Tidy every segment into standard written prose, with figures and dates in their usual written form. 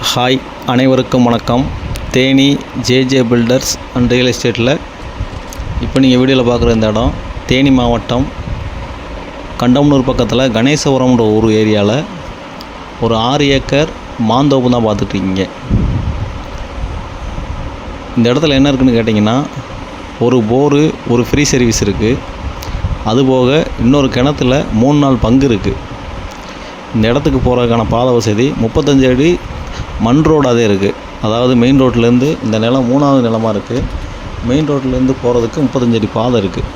Hi, அனைவருக்கும் வணக்கம். Theni JJ filters and real எஸ்டேட்டில் இப்போ நீங்கள் வீடியோவில் பார்க்குற இந்த இடம் தேனி மாவட்டம் கண்டமனூர் பக்கத்தில் கணேசபுரம்ன்ற ஒரு ஏரியாவில் ஒரு 6 ஏக்கர் மாந்தோப்பு தான் பார்த்துட்ருக்கீங்க. இந்த இடத்துல என்ன இருக்குதுன்னு கேட்டிங்கன்னா, ஒரு போரு, ஒரு ஃப்ரீ சர்வீஸ் இருக்குது. அதுபோக இன்னொரு கிணத்துல 3-4 பங்கு இருக்குது. இந்த இடத்துக்கு போகிறதுக்கான பாதை வசதி 35 அடி மண் ரோடாகவே இருக்குது. அதாவது மெயின் ரோட்லேருந்து இந்த நிலம் 3வது நிலமாக இருக்குது. மெயின் ரோட்லேருந்து போகிறதுக்கு 35 அடி பாதை இருக்குது.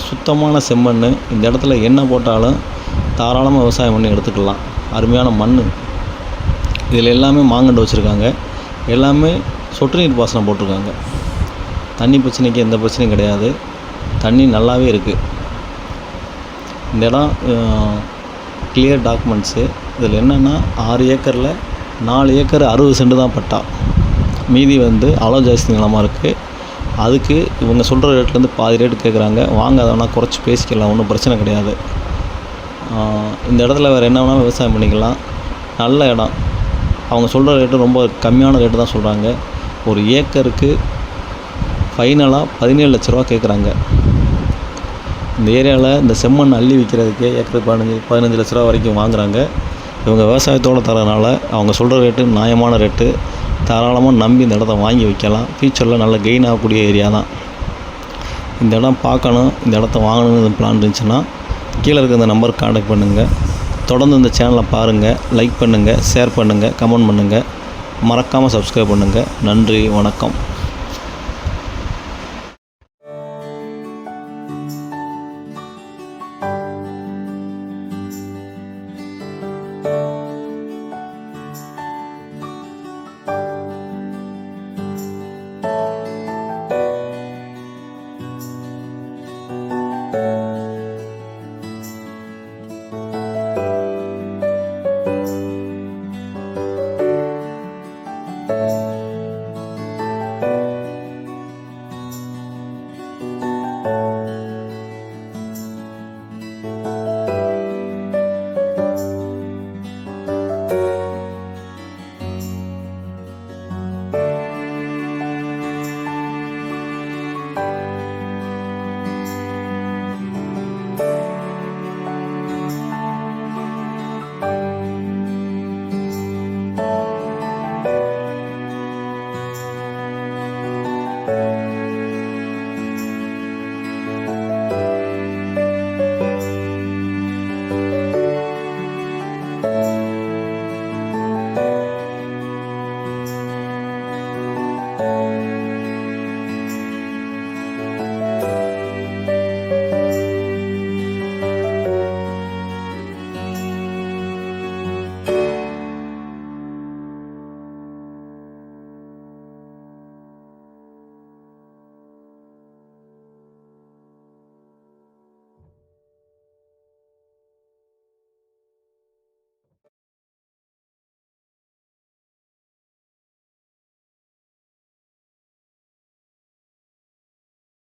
சுத்தமான செம்மண். இந்த இடத்துல என்ன போட்டாலும் தாராளமாக விவசாயம் பண்ணி எடுத்துக்கலாம். அருமையான மண். இதில் எல்லாமே மாங்கண்டு வச்சுருக்காங்க. எல்லாமே சொட்டு நீர் பாசனம் போட்டிருக்காங்க. தண்ணி பிரச்சனைக்கு எந்த பிரச்சனையும் கிடையாது. தண்ணி நல்லாவே இருக்குது. இந்த இடம் கிளியர் டாக்குமெண்ட்ஸு. இதில் என்னென்னா 6 ஏக்கரில் 4 ஏக்கர் 60 சென்ட் தான் பட்டா. மீதி அளவு ஜாஸ்தி நிலமாக இருக்குது. அதுக்கு இவங்க சொல்கிற ரேட்லேருந்து பாதி ரேட்டு கேட்குறாங்க. வாங்க, அதை வேணால் குறைச்சி பேசிக்கலாம், ஒன்றும் பிரச்சனை கிடையாது. இந்த இடத்துல வேறு என்ன வேணாலும் விவசாயம் பண்ணிக்கலாம். நல்ல இடம். அவங்க சொல்கிற ரேட்டு ரொம்ப கம்மியான ரேட்டு தான் சொல்கிறாங்க. ஒரு ஏக்கருக்கு ஃபைனலாக 17 லட்ச ரூபா கேட்குறாங்க. இந்த ஏரியாவில் இந்த செம்மண் அள்ளி விற்கிறதுக்கே ஏக்கருக்கு 15 லட்ச ரூபா வரைக்கும் வாங்குகிறாங்க. இவங்க விவசாயத்தோடு தரனால அவங்க சொல்கிற ரேட்டு நியாயமான ரேட்டு. தாராளமாக நம்பி இந்த இடத்த வாங்கி வைக்கலாம். ஃபியூச்சரில் நல்ல கெயின் ஆகக்கூடிய ஏரியா தான். இந்த இடம் பார்க்கணும், இந்த இடத்த வாங்கணும்னு பிளான் இருந்துச்சுன்னா கீழே இருக்க இந்த நம்பருக்கு கான்டாக்ட் பண்ணுங்கள். தொடர்ந்து இந்த சேனலை பாருங்கள், லைக் பண்ணுங்கள், ஷேர் பண்ணுங்கள், கமெண்ட் பண்ணுங்கள். மறக்காமல் சப்ஸ்கிரைப் பண்ணுங்கள். நன்றி, வணக்கம்.